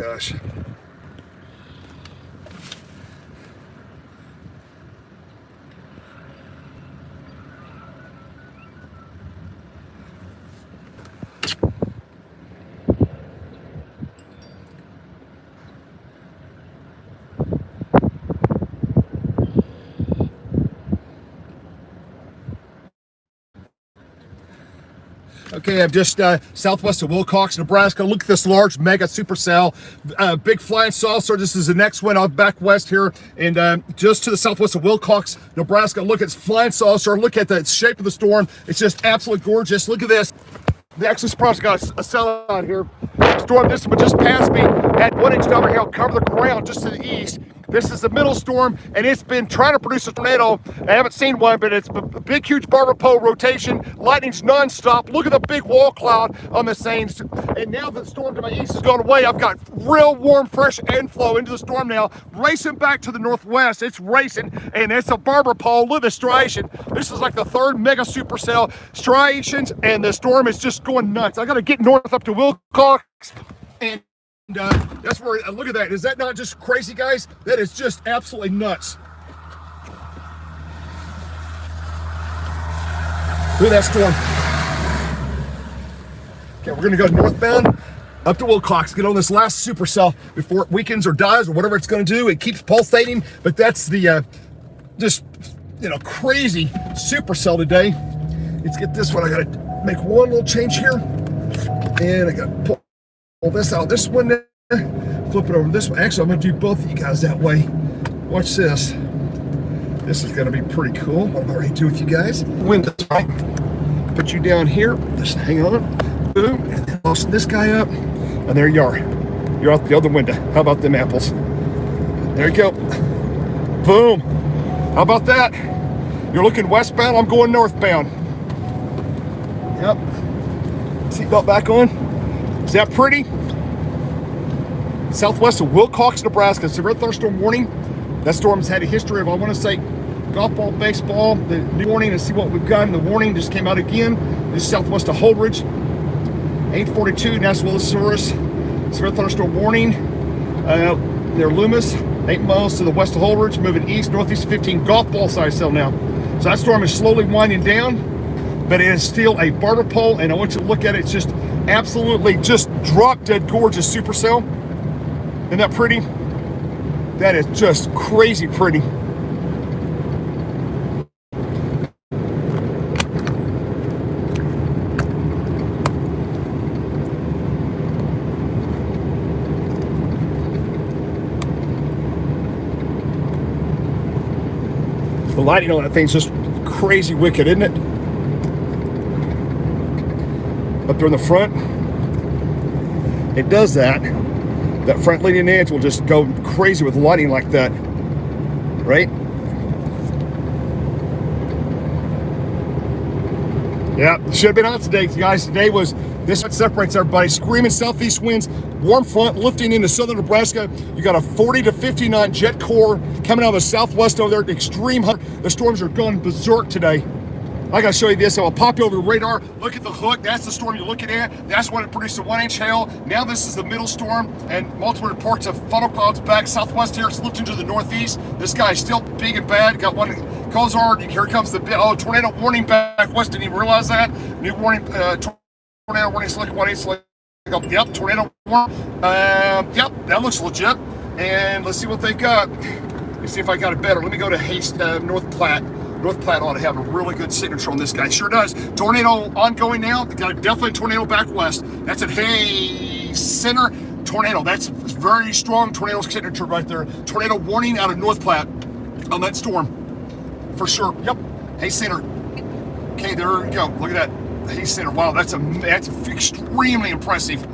gosh. Okay, I'm just southwest of Wilcox, Nebraska. Look at this large mega supercell, big flying saucer. This is the next one out back west here, and just to the southwest of Wilcox, Nebraska. Look, it's flying saucer. Look at the shape of the storm. It's just absolutely gorgeous. Look at this. They actually surprised got a cell out here. Storm this one just passed me. Had 1 inch downright hail cover the ground just to the east. This is the middle storm, and it's been trying to produce a tornado. I haven't seen one, but it's a big, huge barber pole rotation. Lightning's nonstop. Look at the big wall cloud on the Saints. And now that the storm to my east has gone away, I've got real warm, fresh inflow into the storm now, racing back to the northwest. It's racing, and it's a barber pole. Look at the striation. This is like the third mega supercell striations, and the storm is just going nuts. I got to get north up to Wilcox, and that's where, look at that. Is that not just crazy, guys? That is just absolutely nuts. Look at that storm. Okay, we're gonna go northbound up to Wilcox, get on this last supercell before it weakens or dies or whatever it's gonna do. It keeps pulsating, but that's the just, you know, crazy supercell today. Let's get this one. I gotta make one little change here, and I gotta pull this out, this one there, flip it over this one. Actually, I'm gonna do both of you guys that way. Watch this. This is gonna be pretty cool. What am I ready to do with you guys? Windows, right? Put you down here, just hang on, boom, and then loosen this guy up, and there you are. You're out the other window. How about them apples? There you go. Boom. How about that? You're looking westbound, I'm going northbound. Yep. Seatbelt back on. Is that pretty? Southwest of Wilcox, Nebraska. Severe thunderstorm warning. That storm's had a history of, I want to say, golf ball, baseball. The new warning, and see what we've got. The warning just came out again. This is southwest of Holdridge. 842, National Willis. Severe thunderstorm warning. Near Loomis, 8 miles to the west of Holdridge, moving east, northeast 15, golf ball size cell now. So that storm is slowly winding down, but it is still a barber pole, and I want you to look at it. It's just absolutely just drop dead gorgeous supercell. Isn't that pretty? That is just crazy pretty. The lighting on that thing's just crazy wicked, isn't it? Up there in the front, it does that. That front leading edge will just go crazy with lighting like that, right? Yeah, should have been out today, guys. Today was, this what separates everybody. Screaming southeast winds, warm front lifting into southern Nebraska. You got a 40 to 50 knot jet core coming out of the southwest over there, extreme. The storms are going berserk today. I gotta show you this. I'll pop you over the radar. Look at the hook. That's the storm you're looking at. That's when it produced a 1 inch hail. Now this is the middle storm, and multiple reports of funnel clouds back southwest here. It's lifting to the northeast. This guy's still big and bad. Got one calls hard. Here comes the tornado warning back west. Didn't even realize that. New warning. Tornado warning. Select 1 inch. Yep. Tornado warning. Yep. That looks legit. And let's see what they got. Let's see if I got it better. Let me go to Haste, North Platte. North Platte ought to have a really good signature on this guy. Sure does. Tornado ongoing now. Got definitely a tornado back west. That's at Hay Center. Tornado. That's very strong tornado signature right there. Tornado warning out of North Platte on that storm. For sure. Yep. Hay Center. Okay, there we go. Look at that. Hay Center. Wow, that's extremely impressive.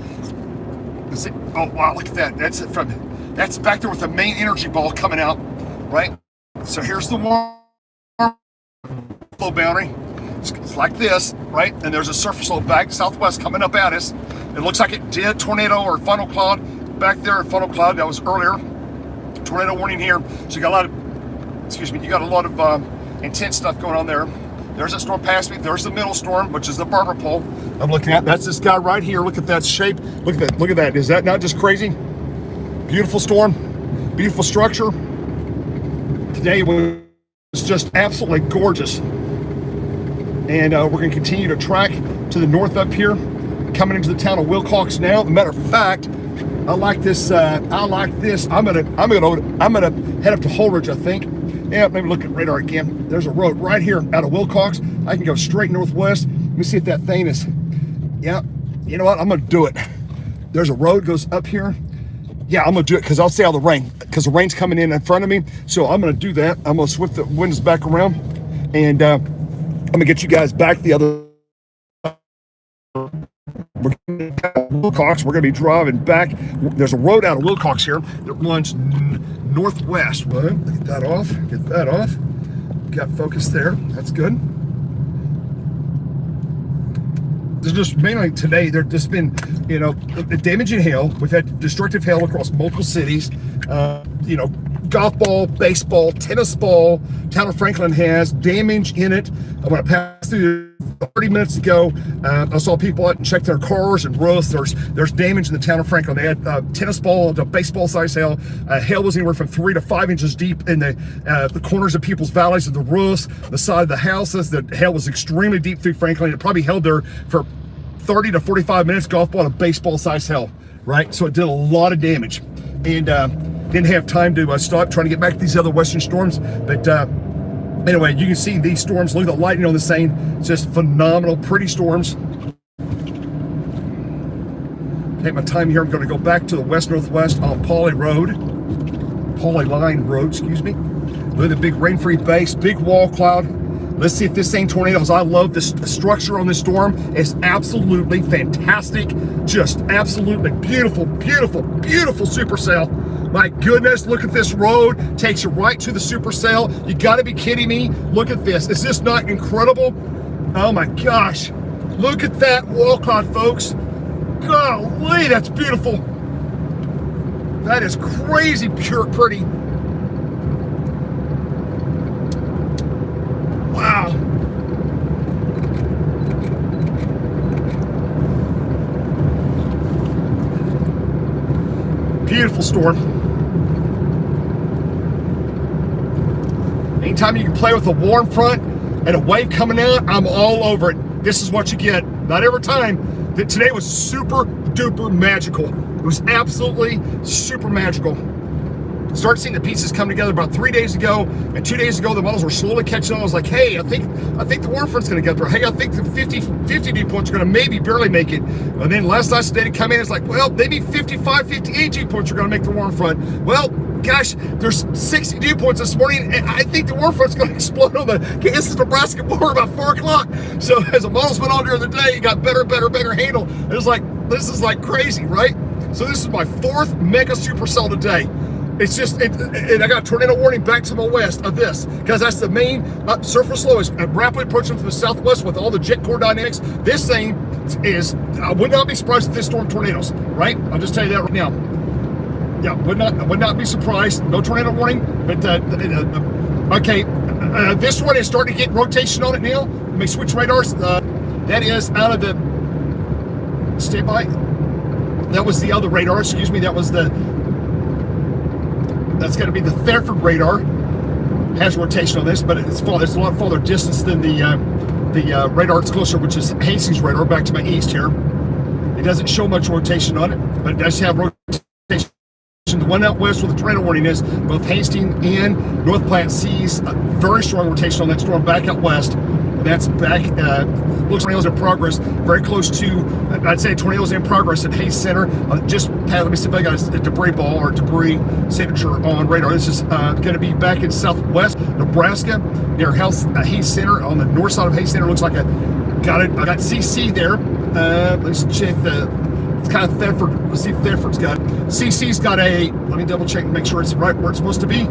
That's it. Oh wow, look at that. That's back there with the main energy ball coming out. Right? So here's the one. Low boundary. It's like this, right? And there's a surface low back southwest coming up at us. It looks like it did tornado or funnel cloud back there. Funnel cloud that was earlier. Tornado warning here. So you got a lot of, you got a lot of intense stuff going on there. There's that storm past me. There's the middle storm, which is the barber pole I'm looking at. That's this guy right here. Look at that shape. Look at that. Look at that. Is that not just crazy? Beautiful storm, beautiful structure. Today was just absolutely gorgeous. And we're going to continue to track to the north up here, coming into the town of Wilcox now. As a matter of fact, I like this. I'm gonna head up to Holdridge, I think. Yeah, maybe look at radar again. There's a road right here out of Wilcox. I can go straight northwest. Let me see if that thing is. Yeah, you know what? I'm gonna do it. There's a road goes up here. Yeah, I'm gonna do it because I'll see all the rain, because the rain's coming in front of me. So I'm gonna do that. I'm gonna switch the windows back around, and I'm gonna get you guys back the other. Wilcox, we're gonna be driving back. There's a road out of Wilcox here that runs northwest. Well, get that off. Get that off. Got focus there. That's good. There's just mainly today, there's just been, you know, damage and hail. We've had destructive hail across multiple cities. You know, golf ball, baseball, tennis ball. Town of Franklin has damage in it. I want to pass through 30 minutes ago. I saw people out and check their cars and roofs. There's damage in the town of Franklin. They had tennis ball to baseball size hail. Hail was anywhere from 3 to 5 inches deep in the corners of people's valleys, of the roofs, the side of the houses. The hail was extremely deep through Franklin. It probably held there for 30 to 45 minutes, golf ball to baseball size hail, right? So it did a lot of damage, and didn't have time to stop trying to get back to these other western storms. But anyway, you can see these storms. Look at the lightning on the scene. It's just phenomenal, pretty storms. Take my time here. I'm going to go back to the west-northwest on Pauley Line Road, excuse me. Look at the big rain-free base, big wall cloud. Let's see if this ain't tornadoes. I love this structure on this storm. It's absolutely fantastic. Just absolutely beautiful, beautiful, beautiful supercell. My goodness, look at this road. Takes you right to the supercell. You gotta be kidding me. Look at this. Is this not incredible? Oh my gosh. Look at that wall cloud, folks. Golly, that's beautiful. That is crazy pure pretty. Wow. Beautiful storm. Anytime you can play with a warm front and a wave coming out, I'm all over it. This is what you get. Not every time. Today was super duper magical. It was absolutely super magical. Started seeing the pieces come together about 3 days ago, and 2 days ago the models were slowly catching on. I was like, hey, I think the warm front's going to get there. Hey, I think the 50 dew points are going to maybe barely make it. And then last night's data come in, it's like, well, maybe 55, 58 dew points are going to make the warm front. Well, gosh, there's 60 dew points this morning, and I think the warm front's going to explode on the Kansas Nebraska border about 4 o'clock. So as the models went on during the day, it got better handle. It was like, this is like crazy, right? So this is my 4th mega supercell today. It's just, and I got a tornado warning back to my west of this, because that's the main surface low is rapidly approaching from the southwest with all the jet core dynamics. This thing is, I would not be surprised if this storm tornadoes, right? I'll just tell you that right now. Yeah, would not be surprised. No tornado warning, but okay, this one is starting to get rotation on it now. Let me switch radars. That is out of the standby. That was the other radar. Excuse me. That's going to be the Thetford radar. Has rotation on this, but it's a lot farther distance than the radar that's closer, which is Hastings radar, back to my east here. It doesn't show much rotation on it, but it does have rotation. The one out west where the tornado warning is, both Hastings and North Platte sees a very strong rotation on that storm back out west. And that's back, looks like tornadoes in progress, very close to, I'd say tornadoes in progress at Hayes Center. Just past, let me see if I got a debris ball or debris signature on radar. This is going to be back in southwest Nebraska near Hayes Center on the north side of Hayes Center. Looks like I got CC there. Let's check it's kind of Thetford. Let's see if Thetford's got CC's got let me double check and make sure it's right where it's supposed to be.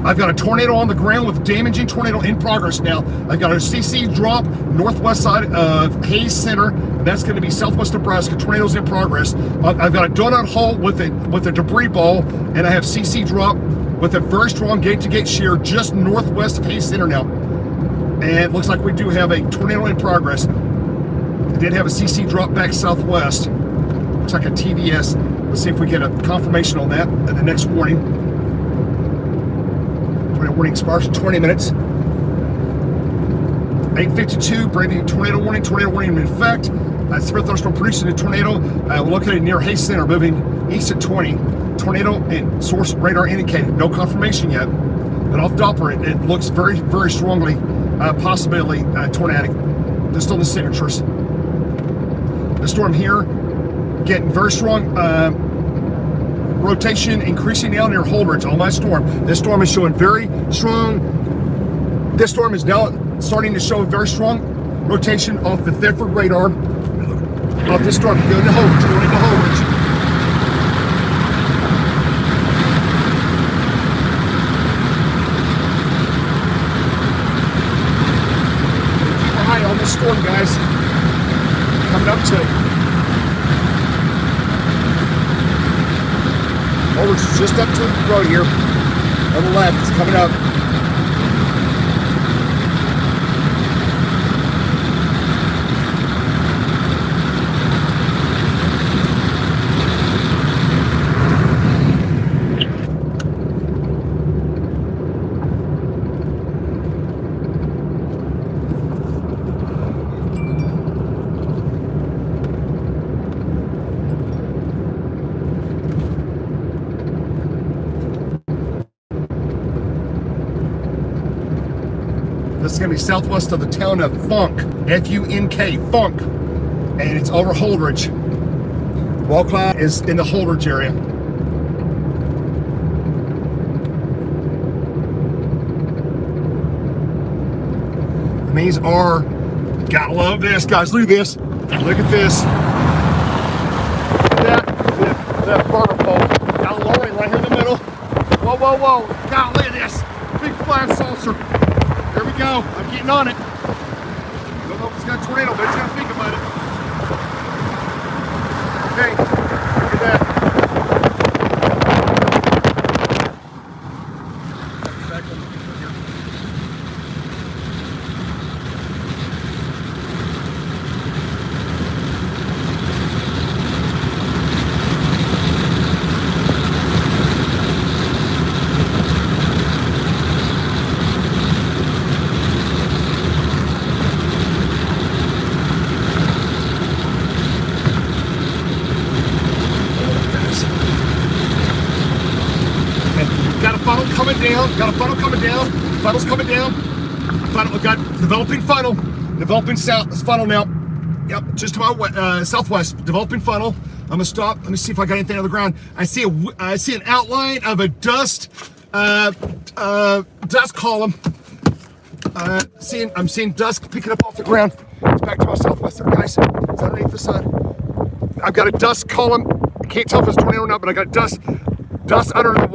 I've got a tornado on the ground with damaging tornado in progress now. I've got a CC drop northwest side of Hayes Center. That's going to be southwest Nebraska. Tornadoes in progress. I've got a donut hole with a debris ball, and I have CC drop with a very strong gate-to-gate shear just northwest of Hayes Center now. And it looks like we do have a tornado in progress. I did have a CC drop back southwest. Looks like a TVS. Let's see if we get a confirmation on that at the next warning. Tornado warning expires in 20 minutes. 8:52, breaking tornado warning. Tornado warning in effect. Severe thunderstorm producing a tornado. Located near Hayes Center, moving east at 20. Tornado and source radar indicated. No confirmation yet, but off Doppler, it looks very, very strongly possibly tornadic. Just on the signatures. The storm here getting very strong rotation, increasing down near Holdridge on my storm. This storm is showing very strong. This storm is now starting to show a very strong rotation off the Thetford radar. Off this storm, going to Holdridge, going into Holdridge. Keep your eye on this storm, guys. Coming up to Holdridge is just up to the road here. On the left, it's coming up. This is going to be southwest of the town of Funk, F-U-N-K, Funk, and it's over Holdridge. Wall cloud is in the Holdridge area. The mains are, gotta love this, guys. Look at this. Look at this. That burner pole. Got a lorry right here in the middle. Whoa, whoa, whoa. God, look at this. Big flat saucer. There we go. I'm getting on it. Don't know if it's got a tornado, but it's got to think about it. Okay, look at that. Back on here. Got a funnel coming down. Funnel's coming down. Funnel, we've got developing funnel. Developing south funnel now. Yep, just to my southwest. Developing funnel. I'm gonna stop. Let me see if I got anything on the ground. I see an outline of a dust column. I'm seeing dust picking up off the ground. It's back to my southwest there, guys. It's underneath the sun. I've got a dust column. I can't tell if it's a tornado or not, but I got dust under the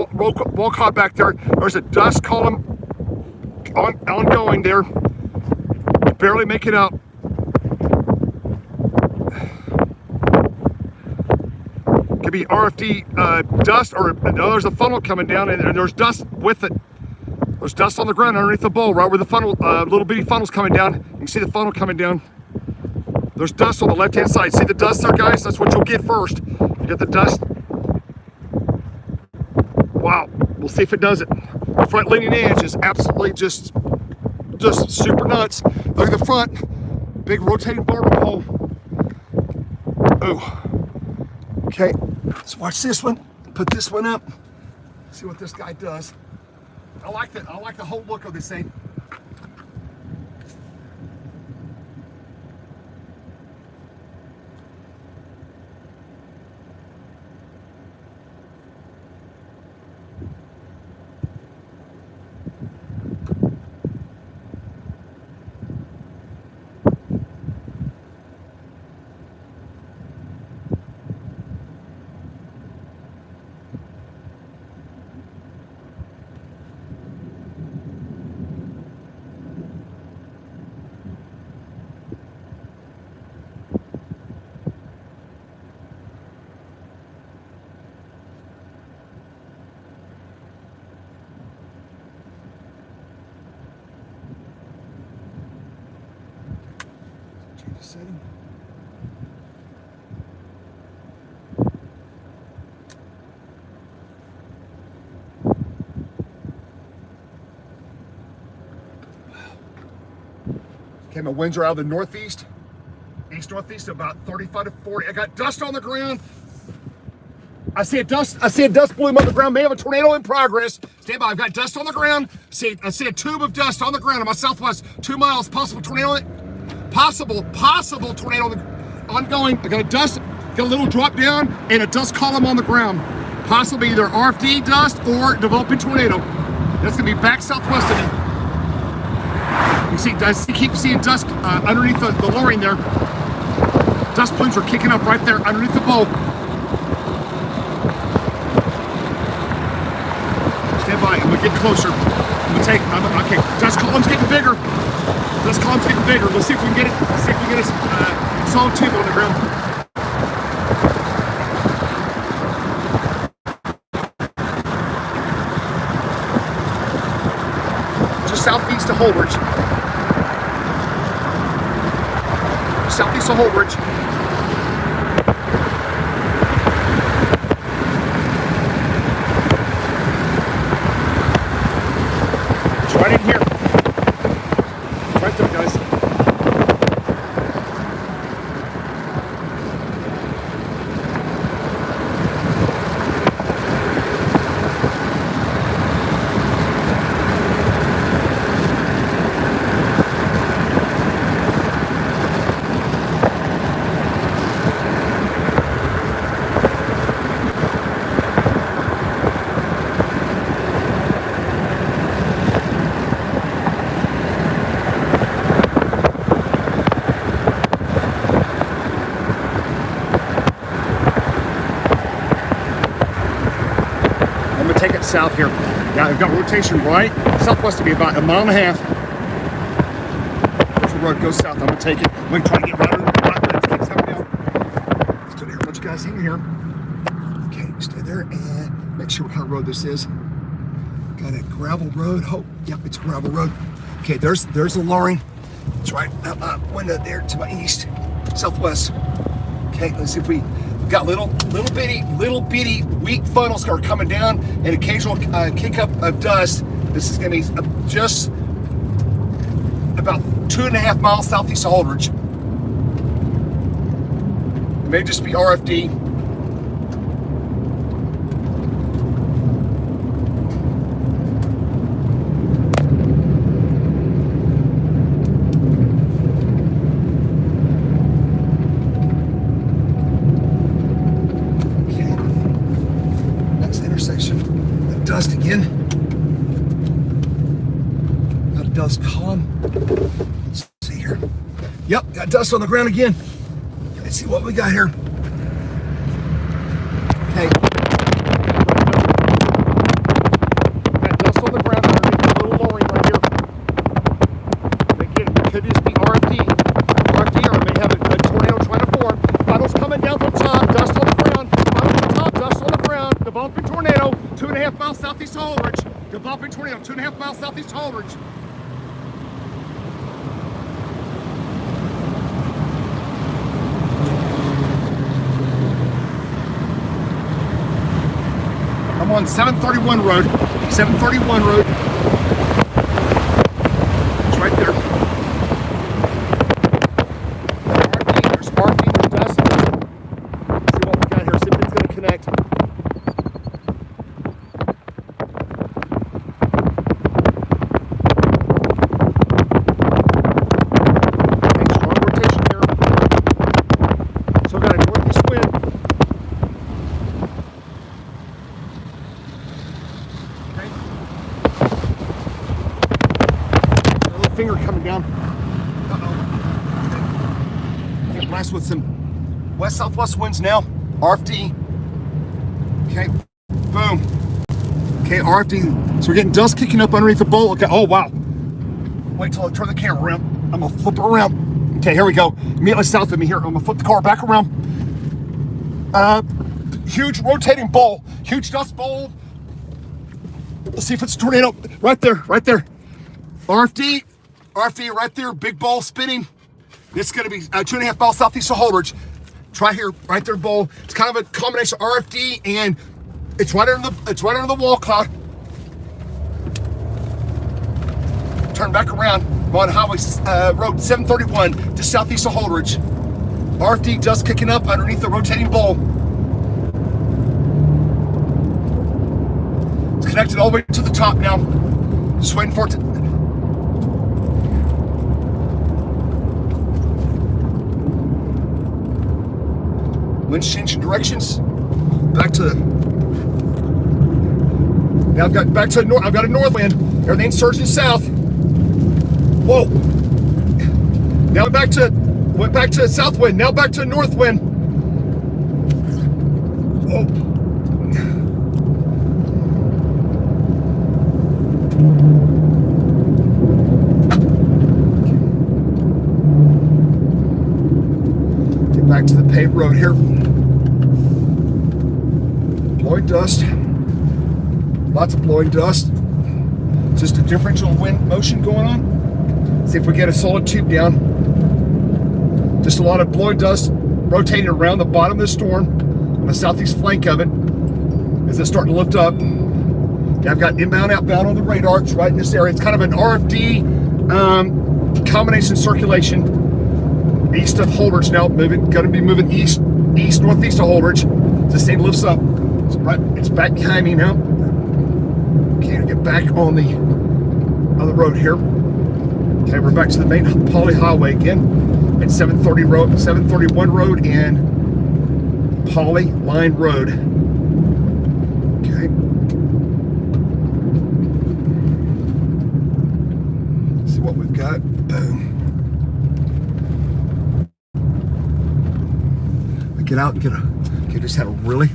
wall cloud back there. There's a dust column ongoing there. Barely make it out. Could be RFD dust, or there's a funnel coming down, and there's dust with it. There's dust on the ground underneath the bowl, right where the funnel, little bitty funnel's coming down. You can see the funnel coming down. There's dust on the left-hand side. See the dust there, guys? That's what you'll get first. You get the dust. Wow, we'll see if it does it. The front leading edge is absolutely just super nuts. Look at the front, big rotating barber pole. Oh, okay, let's watch this one. Put this one up, see what this guy does. I like the whole look of this thing. Setting. Okay, my winds are out of the northeast, east-northeast, about 35 to 40. I got dust on the ground. I see a dust plume on the ground. May have a tornado in progress. Stand by. I've got dust on the ground. I see a tube of dust on the ground on my southwest. 2 miles. Possible tornado. Possible tornado ongoing. I got a dust. Got a little drop down and a dust column on the ground. Possibly either RFD dust or developing tornado. That's gonna be back southwest of me. You see, I keep seeing dust underneath the lowering there. Dust plumes are kicking up right there underneath the bow. Stand by, I'm gonna get closer. Okay, dust column's getting bigger. Let's see if we can get it. Let's see if we can get a solid tube on the ground. Just southeast of Holdridge. Southeast of Holdridge. It's right in here. It's right there, guys. Take it south here. Yeah, I've got rotation right. Southwest to be about 1.5 miles. There's the road goes south. I'm gonna take it. I'm gonna try to get right under the block. It keeps coming down. Stay there. A bunch of guys hanging here. Okay, stay there and make sure what kind of road this is. Got a gravel road. Oh, yep, it's a gravel road. Okay, there's the lowering. It's right out window there to my east, southwest. Okay, let's see if we got little bitty weak funnels are coming down and occasional kick up of dust. This is going to be just about 2.5 miles southeast of Holdridge. It may just be RFD. Dust again. Got a dust column. Let's see here. Yep, got dust on the ground again. Let's see what we got here. Okay. Got dust on the ground underneath a little lowering right here. Again, it could just be RFD, or I may have a tornado trying to form. Funnels coming down from top, dust on the ground. Funnels from top, dust on the ground. Developing tornado. 2.5 miles southeast of Holdridge. Developing tornado, 2.5 miles southeast of Holdridge. I'm on 731 road. 731 road. It's right there. There's RP, there's dust. Let's see what we got here. See if it's going to connect. Finger coming down. Get blessed with some west-southwest winds now. RFD. Okay, boom. Okay, RFD. So we're getting dust kicking up underneath the bowl. Okay, oh wow. Wait till I turn the camera around. I'm gonna flip it around. Okay, here we go. Immediately south of me here. I'm gonna flip the car back around. Huge rotating bowl. Huge dust bowl. Let's see if it's a tornado. Right there, right there. RFD right there, big ball spinning. This is going to be 2.5 miles southeast of Holdridge. Try here, right there, bowl. It's kind of a combination of RFD and it's right under the wall cloud. Turn back around. I'm on highway road 731 just southeast of Holdridge. RFD dust kicking up underneath the rotating bowl. It's connected all the way to the top now. Just waiting for it to... Wind's changing directions. Back to the... Now I've got back to north. I've got a north wind. Everything's surging south. Whoa! Now went back to south wind. Now back to north wind. Whoa! Get back to the paved road here. Blowing dust. Lots of blowing dust. Just a differential wind motion going on. See if we get a solid tube down. Just a lot of blowing dust rotating around the bottom of the storm on the southeast flank of it as it's starting to lift up. I've got inbound, outbound on the radar. It's right in this area. It's kind of an RFD combination circulation east of Holdridge now. Going to be moving east, northeast of Holdridge. This thing lifts up. It's back behind me now. Okay, get back on the road here. Okay, we're back to the main Poly Highway again at 731 Road and Poly Line Road. Okay. See what we've got. Boom. I get out and just had a really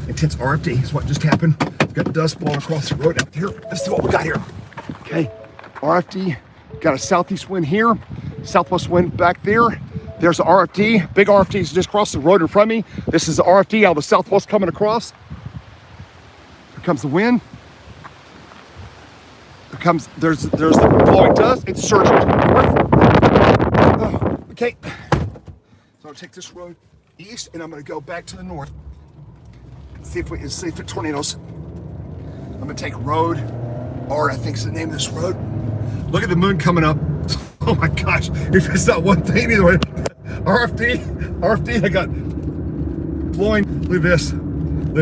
intense RFD is what just happened. We've got dust blowing across the road out here. Let's see what we got here. Okay, RFD, got a southeast wind here, southwest wind back there. There's the RFD, big RFD is just across the road in front of me. This is the RFD out of the southwest coming across. Here comes the wind. There's the blowing dust. It's surging to the north. Oh, okay, so I'll take this road east and I'm gonna go back to the north. See if it tornadoes. I'm gonna take road R, I think is the name of this road. Look at the moon coming up. Oh my gosh, if it's not one thing either way. RFD, I got blowing. Look at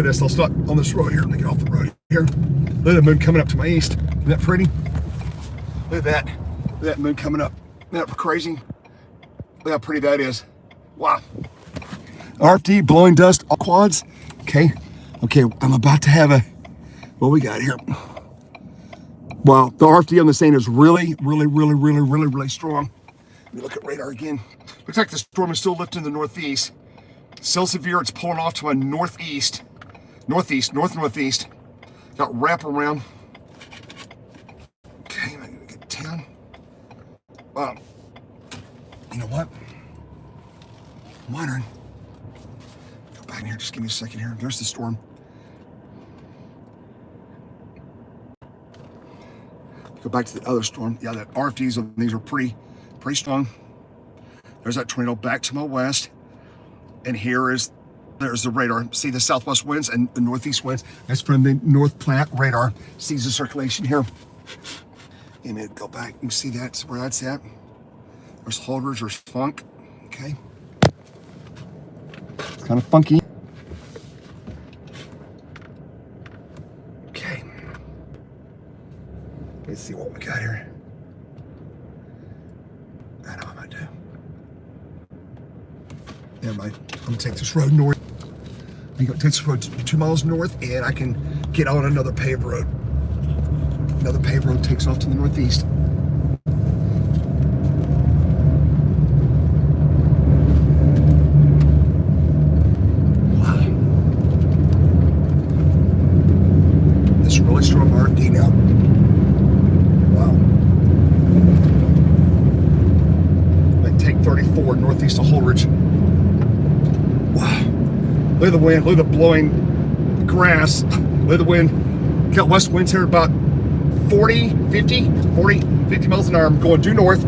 this. I'll start on this road here. Let me get off the road here. Look at the moon coming up to my east. Isn't that pretty? Look at that moon coming up. Isn't that crazy? Look how pretty that is. Wow. RFD, blowing dust, all quads. Okay, I'm about to have what we got here. Wow, the RFD on this thing is really strong. Let me look at radar again. Looks like the storm is still lifting the northeast. Still severe, it's pulling off to a northeast. Got wrap around. Okay, I'm gonna get 10. You know what? I'm wondering. Go back in here, just give me a second here. There's the storm. Go back to the other storm. Yeah, that RFDs on these are pretty strong. There's that tornado back to my west. And there's the radar. See the southwest winds and the northeast winds. That's from the North Platte radar. Sees the circulation here. And then go back and see that's where that's at. There's Holdridge, there's funk. Okay. It's kind of funky. Okay. Let's see what we got here. I know what I'm gonna do. Never mind. I'm gonna take this road north. I'm gonna take this road 2 miles north and I can get on another paved road. Another paved road takes off to the northeast. Wow. This really strong RFD now. Wow. Like take 34 northeast of Holdridge. Wow. Look at the wind, look at the blowing grass. Look at the wind. Got west winds here about 40 miles an hour. I'm going due north.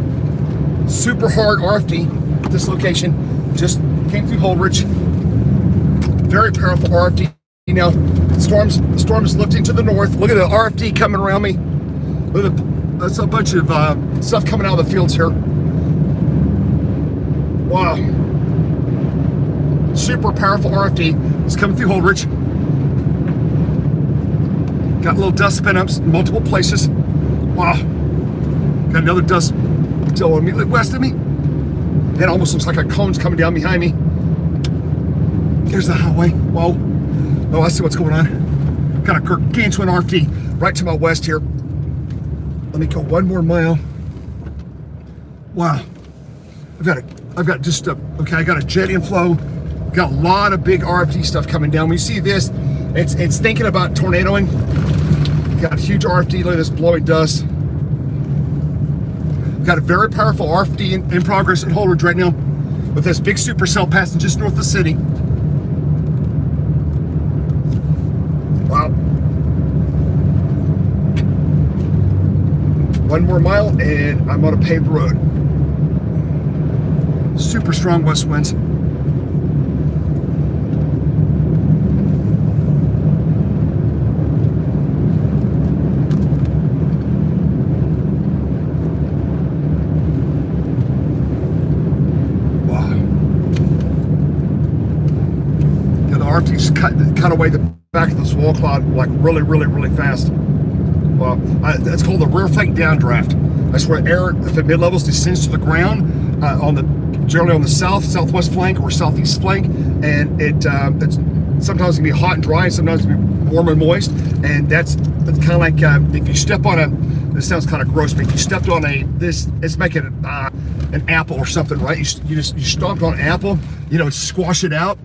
Super hard RFD at this location. Just came through Holdridge. Very powerful RFD. Now, the storm is lifting to the north. Look at the RFD coming around me. Look at that's a bunch of stuff coming out of the fields here. Wow. Super powerful RFD. It's coming through Holdridge. Got little dust spin-ups in multiple places. Wow. Got another dust still immediately west of me. It almost looks like a cone's coming down behind me. Here's the highway. Whoa. Oh, I see what's going on. Got a gargantuan RFD right to my west here. Let me go one more mile. Wow. I got a jet inflow. Got a lot of big RFD stuff coming down. When you see this, it's thinking about tornadoing. Got a huge RFD, look at this blowing dust. Got a very powerful RFD in progress at Holdridge right now with this big supercell passing just north of the city. Wow. One more mile and I'm on a paved road. Super strong west winds. RFD's cut away the back of this wall cloud like really fast. Well, that's called the rear flank downdraft. That's where air at the mid levels descends to the ground generally on the southwest flank or southeast flank, and it's sometimes it can be hot and dry, and sometimes it can be warm and moist, and that's kind of like if you step on a. This sounds kind of gross, but if you stepped on it's making an apple or something, right? You stomped on an apple, squash it out,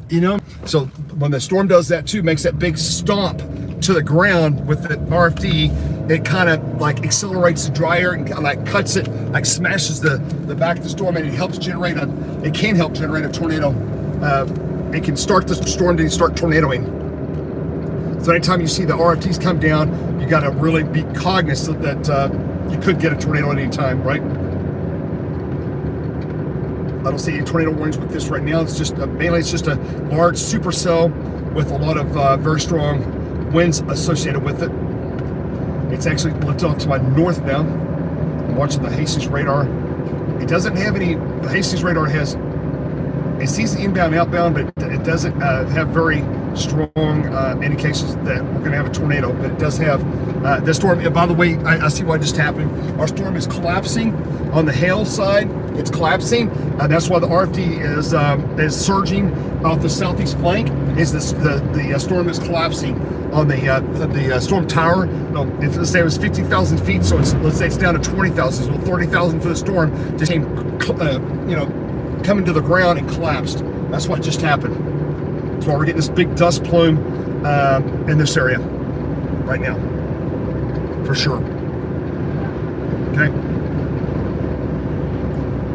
So when the storm does that too, makes that big stomp to the ground with the RFD, it kind of like accelerates the dry air and kind of like cuts it, like smashes the back of the storm, and it can help generate a tornado. It can start the storm to start tornadoing. So anytime you see the RFDs come down, you got to really be cognizant that you could get a tornado at any time, right? I don't see any tornado warnings with this right now. It's just mainly it's just a large supercell with a lot of very strong winds associated with it. It's actually lifted off to my north now. I'm watching the Hastings radar. It doesn't have any. The Hastings radar it sees the inbound, outbound, but it doesn't have very strong indications that we're going to have a tornado. But it does have the storm. By the way, I see what just happened. Our storm is collapsing on the hail side. It's collapsing. That's why the RFD is surging off the southeast flank. The storm is collapsing on the storm tower. If let's say it was 50,000 feet, so let's say it's down to 20,000, so 30,000 for the storm just came, coming to the ground and collapsed. That's what just happened. That's why we're getting this big dust plume in this area right now, for sure.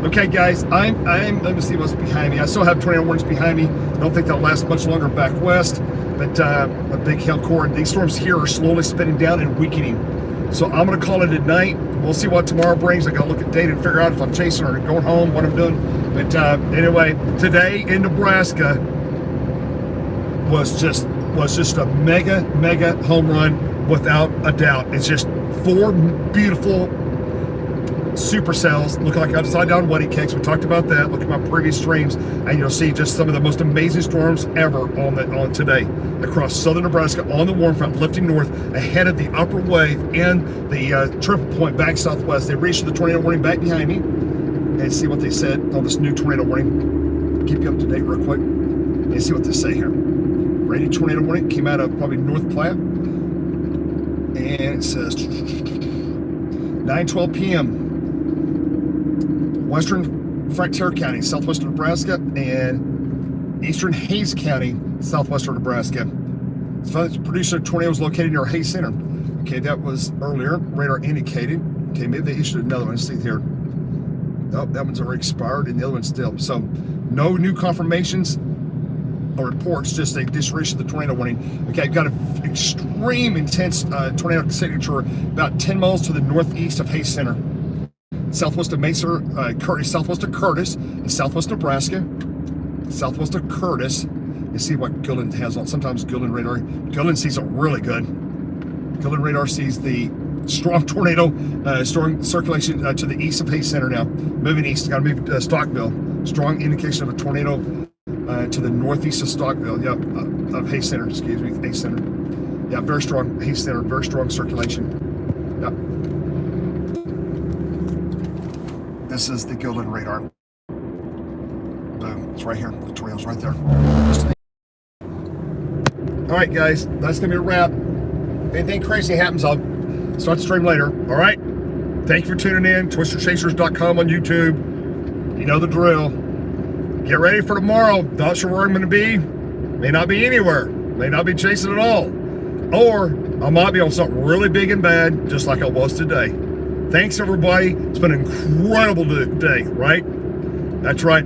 Okay, guys, let me see what's behind me. I still have tornado warnings behind me. I don't think they'll last much longer back west, but a big hail core. These storms here are slowly spinning down and weakening. So I'm gonna call it a night. We'll see what tomorrow brings. I gotta look at data and figure out if I'm chasing or going home, what I'm doing. But anyway, today in Nebraska was just a mega home run without a doubt. It's just 4 beautiful supercells, look like upside down wedding cakes. We talked about that. Look at my previous streams, and you'll see just some of the most amazing storms ever on today across southern Nebraska on the warm front, lifting north ahead of the upper wave and the triple point back southwest. They reached the tornado warning back behind me, and see what they said on this new tornado warning. Keep you up to date real quick and see what they say here. Rainy tornado warning came out of probably North Platte, and it says 9:12 p.m. Western Frontier County, southwestern Nebraska, and eastern Hayes County, southwestern Nebraska. It's found that the producer tornado was located near Hayes Center. Okay, that was earlier. Radar indicated. Okay, maybe they issued another one. Let's see here. Oh, that one's already expired, and the other one's still. So, no new confirmations or reports. Just they just issued the tornado warning. Okay, I've got an extreme intense tornado signature about 10 miles to the northeast of Hayes Center. Southwest of Mesa, southwest of Curtis, and southwest Nebraska, southwest of Curtis. You see what Gillen has on. Sometimes Gillen radar, Gillen sees it really good. Gillen radar sees the Strong tornado, strong circulation to the east of Hayes Center now. Moving east, got to move Stockville. Strong indication of a tornado to the northeast of Stockville. Yep, of Hayes Center, excuse me, Hayes Center. Yeah, very strong Hayes Center, very strong circulation. Yep. This is the Gildan radar. Boom, it's right here. The tornado's right there. All right, guys, that's gonna be a wrap. If anything crazy happens, I'll start the stream later. All right. Thank you for tuning in. TwisterChasers.com on YouTube. You know the drill. Get ready for tomorrow. Not sure where I'm going to be. May not be anywhere. May not be chasing at all. Or I might be on something really big and bad, just like I was today. Thanks, everybody. It's been an incredible day, right? That's right.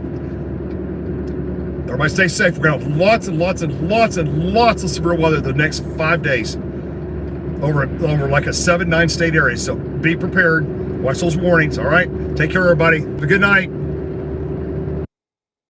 Everybody stay safe. We're going to have lots and lots and lots and lots of severe weather the next 5 days. Over like a 7-9 state area. So be prepared. Watch those warnings, all right? Take care, everybody. Have a good night.